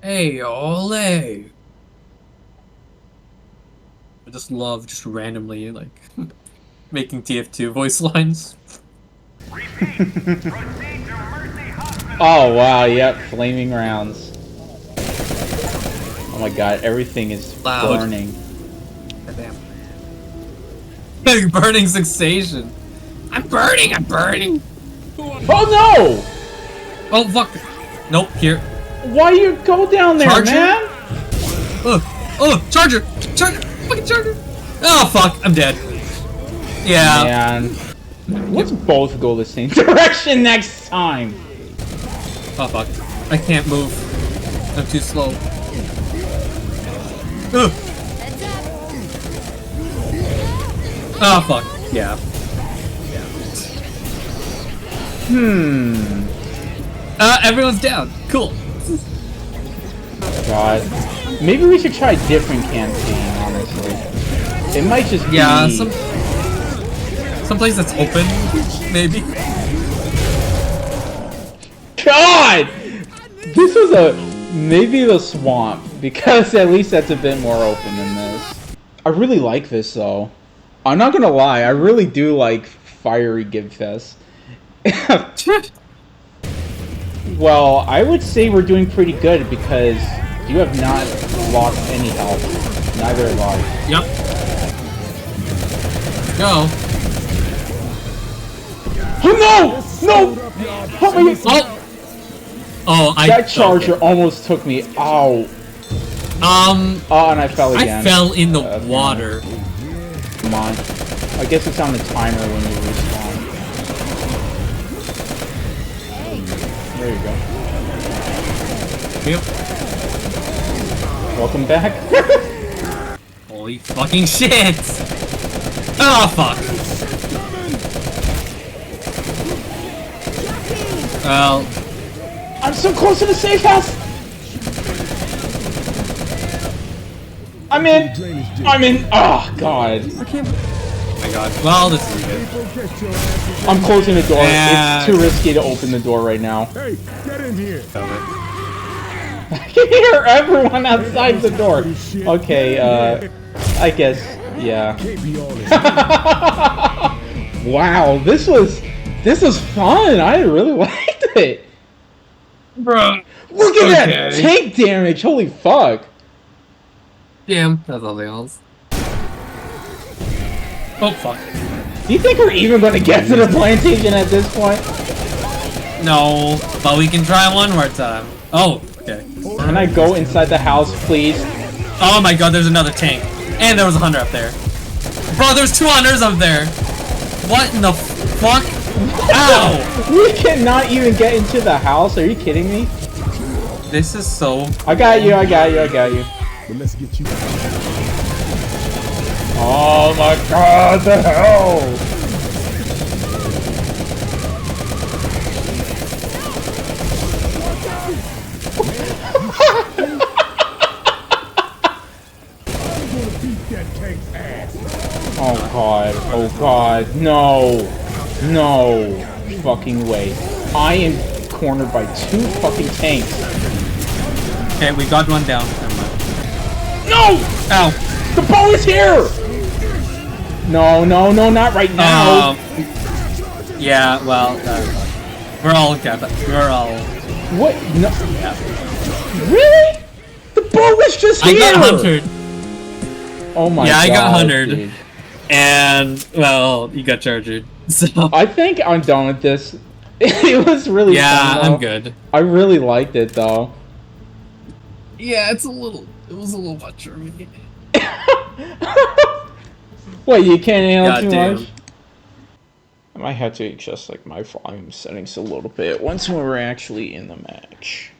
Hey, ole! I just love just randomly like making TF2 voice lines. Oh wow, yep, flaming rounds. Oh my god, everything is Loud. burning. Goddamn. Burning sensation. I'm burning. I'm burning. Oh no! Oh fuck. Nope. Here. Why you go down there, Charger? man? Charger. Charger. Fucking charger. Oh fuck. I'm dead. Yeah. Man, let's both go the same direction next time. Oh fuck. I can't move. I'm too slow. Ugh. Oh fuck. Yeah. Everyone's down. Cool. God, maybe we should try a different campaign. Honestly, it might just be someplace that's open, maybe. God, this was maybe the swamp because at least that's a bit more open than this. I really like this though. I'm not gonna lie, I really do like fiery Gib Fest. Well, I would say we're doing pretty good because you have not lost any health. Neither have I. Yep. Go. Oh no! No! Help me! Oh! Oh, That charger almost took me out. Oh, and I fell again. I fell in the water. Come on. I guess it's on the timer when you respawn. There you go. Yep. Welcome back. Holy fucking shit! Oh fuck. Well, I'm so close to the safe house! I'm in! Oh, God. oh my god. Well, this is good. I'm closing the door. Yeah. It's too risky to open the door right now. Hey, get in here! I can hear everyone outside the door. Okay, I guess, yeah. Wow, this was fun. I really liked it. Bro. Look at that tank damage. Holy fuck. Damn, that's all else. Oh fuck. Do you think we're even going to get to the plantation at this point? No, but we can try one more time. Oh, okay. Can I go inside the house, please? Oh my god, there's another tank. And there was a hunter up there. Bro, there's 2 hunters up there. What in the fuck? Ow! We cannot even get into the house. Are you kidding me? This is so... I got you. But let's get you. Oh my god, the hell! Oh god, no, fucking way. I am cornered by 2 fucking tanks. Okay, we got one down. Never mind. No! Ow! The bow is here! No, not right now. Yeah, well, we're all gathered. We're all... What? No. Yeah. Really? The bow was just here! I got hunted. Oh my god. Yeah, I got hunted. Dude. And, well, you got charged. So... I think I'm done with this. It was really fun, though. I'm good. I really liked it, though. Yeah, it was a little much for me. What, you can't handle too Goddamn. much? I might have to adjust like my volume settings a little bit once we're actually in the match.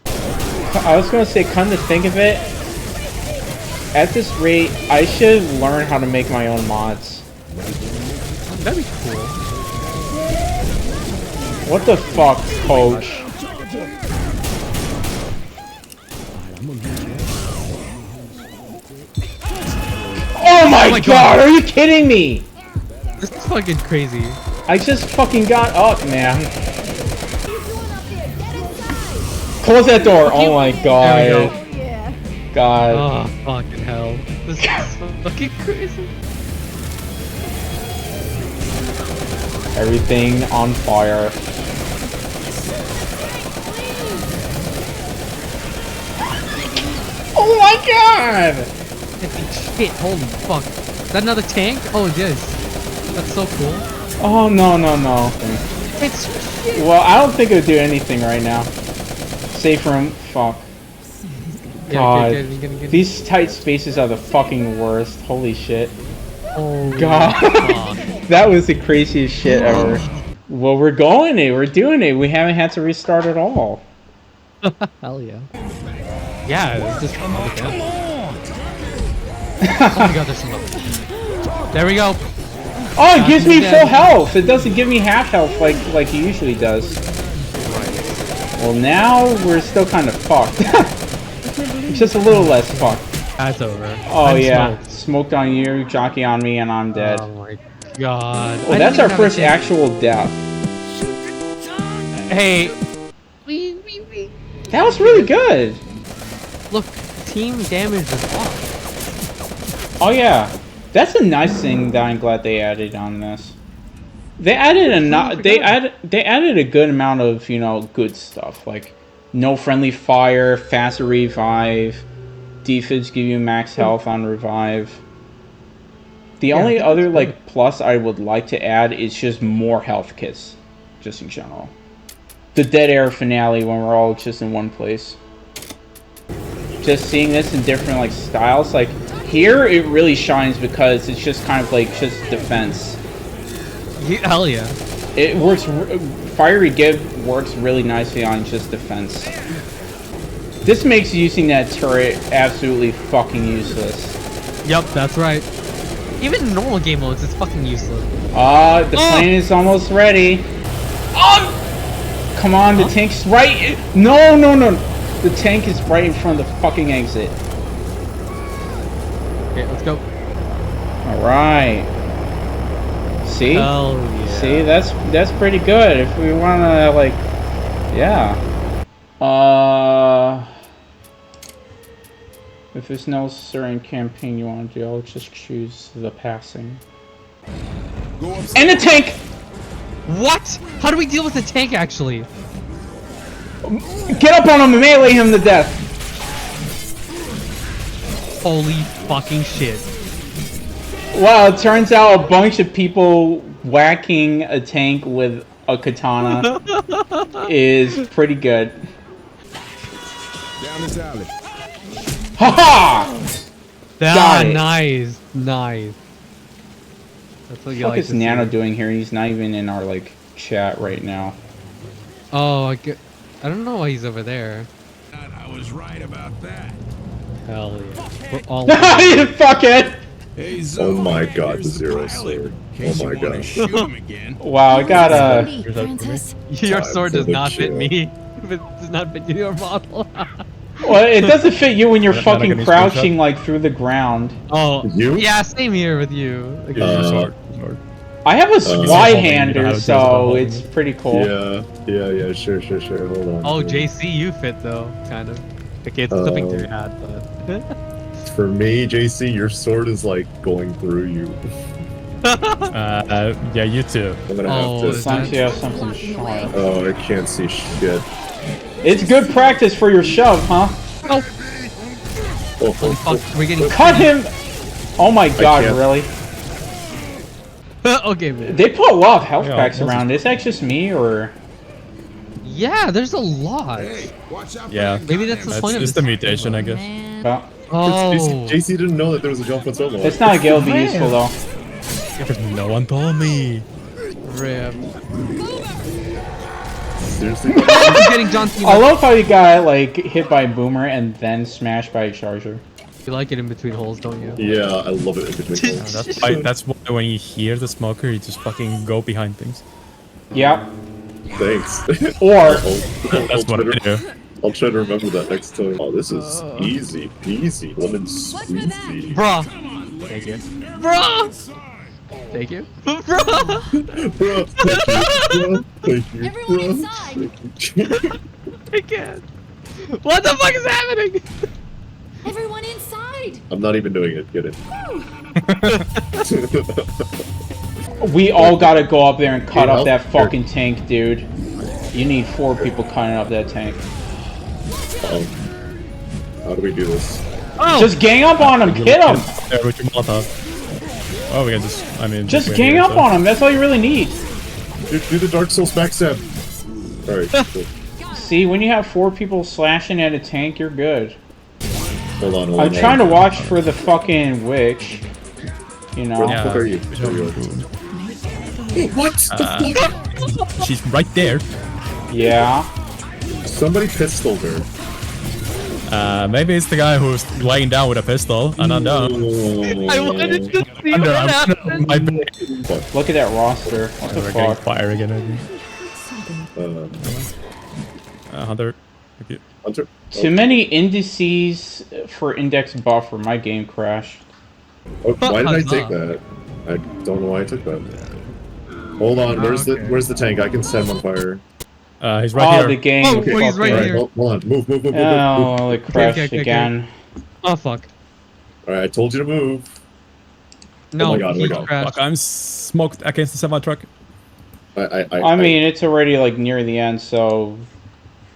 I was gonna say, come to think of it, at this rate, I should learn how to make my own mods. That'd be cool. What the fuck, coach? Oh my god, are you kidding me? This is fucking crazy. I just fucking got up, man. Close that door. Oh my There god. we Yeah. God. Oh, fucking hell. This is fucking crazy. Everything on fire. Oh my god! Shit, holy fuck. Is that another tank? Oh, it is. That's so cool. Oh no no no. It's Well, I don't think it would do anything right now. Safe room. Fuck. God. Get. These tight spaces are the fucking worst. Holy shit. Oh, God. fuck. That was the craziest shit ever. Well, we're going it. We're doing it. We haven't had to restart at all. Hell yeah. Yeah, it's just come on. Oh my god, there's some left. There we go. Oh, it gives me Dead. full health. It doesn't give me half health like it usually does. Well, now we're still kind of fucked. It's just a little less fucked. That's over. Oh I'm yeah, smoked. smoked on you, jockey on me, and I'm dead. Oh my god. Well, I that's didn't our even have a first chance. actual death. Hey. That was really good. Look, team damage is off. Oh yeah, that's a nice thing that I'm glad they added on this. They added they added a good amount of, you know, good stuff, like no friendly fire, faster revive, defibs give you max health on revive. The only other like plus I would like to add is just more health kits, just in general. The dead air finale when we're all just in one place. Just seeing this in different like styles, like here it really shines because it's just kind of like just defense. Hell yeah. It works. Fiery Gib works really nicely on just defense. This makes using that turret absolutely fucking useless. Yep, that's right. Even in normal game modes, it's fucking useless. The plane is almost ready. Come on, the tank's right. No. The tank is right in front of the fucking exit. Okay, let's go. All right. See? Hell yeah. See, that's pretty good. If we wanna like, yeah. If there's no certain campaign you want to do, I'll just choose the passing. And the tank! What? How do we deal with the tank, actually? Get up on him and melee him to death! Holy fucking shit. Wow, it turns out a bunch of people whacking a tank with a katana is pretty good. Down this alley. Haha! Got it. Nice. Nice. That's what you What like is to Nano see. doing here? He's not even in our like chat right now. Oh, I don't know why he's over there. I was right about that. Hell yeah. We're all You fuckhead! Hey, Oh Zoe, my god, the here's zero pilot. sword. In case Oh my you wanna god. shoot him again. Wow, I got a. Princess. Your Time sword for does the not fit chill. me. It does not fit your model. Well, it doesn't fit you when you're Not gonna fucking be crouching like through the ground. Oh, You? yeah, same here with you. Like, Here's your Uh, sword. I have a holding, you know Y-hander, how to do so it. it's pretty cool. Yeah, sure. Hold on. Oh, JC, you fit though, kind of. Okay, it's the victory hat, but. For me, JC, your sword is like going through you. Yeah, you too. I'm gonna Oh, have is to. Sometimes you have something sharp. Oh, I can't see shit. It's good practice for your shove, huh? Oh, Holy fuck, we're getting. Cut him! Oh my god, can't. really? Okay, man. They put a lot of health Yeah, packs this around. Is that just me, or...? Yeah, there's a lot. Hey, watch out for Yeah. that Maybe that's the guy. point of It's this. the mutation, I guess. Man. Well, Oh. JC didn't know that there was a jump foot solo. it's not a guild be useful, though. Because no one told me. Rip. Seriously? I'm getting John Cena. I love how you got, like, hit by a boomer and then smashed by a charger. You like it in between holes, don't you? Yeah, I love it in between. That's why when you hear the smoker, you just fucking go behind things. Yep. Thanks. Or... That's what I do. I'll try to remember that next time. Oh, this is easy peasy, lemon squeezy. Bruh. Thank you. Bruh. Thank you. Bruh. Bro, thank you, bro. Thank you, Everyone bro. inside. Thank you. I can't. What the fuck is happening? Everyone inside! I'm not even doing it. Get it. We all gotta go up there and cut Here, up that here. fucking tank, dude. You need 4 people cutting up that tank. How do we do this? Oh! Just gang up on him, hit him! There with your Molotov. Oh, we can just. I mean. Just we're gang here, up so- on him, that's all you really need. Do the Dark Souls backstab. Alright, cool. See, when you have 4 people slashing at a tank, you're good. Hold on, hold I'm on. trying to watch for the fucking witch. You know? Where the Yeah. fuck are you? There you are. What the fuck? She's right there. Yeah. Somebody pistoled her. Maybe it's the guy who's laying down with a pistol and I'm down. I wanted to see Under, what I'm happened. my Look at that roster. What the We're getting fuck? fire again, I think. Hunter. Okay. Hunter. Too many indices for index buffer. My game crashed. Oh, why did I take that? I don't know why I took that. Hold on, where's the tank? I can set him on fire. He's right Oh, here. the game. Oh, he's right fucking- here. Hold on, move. Oh, it crashed okay. again. Oh fuck. Alright, I told you to move. No, my God, he oh my God. crashed. Fuck, I'm smoked against the semi-truck. I mean, it's already like near the end, so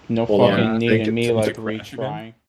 no Hold on. fucking need Take of it, me take like it. retrying.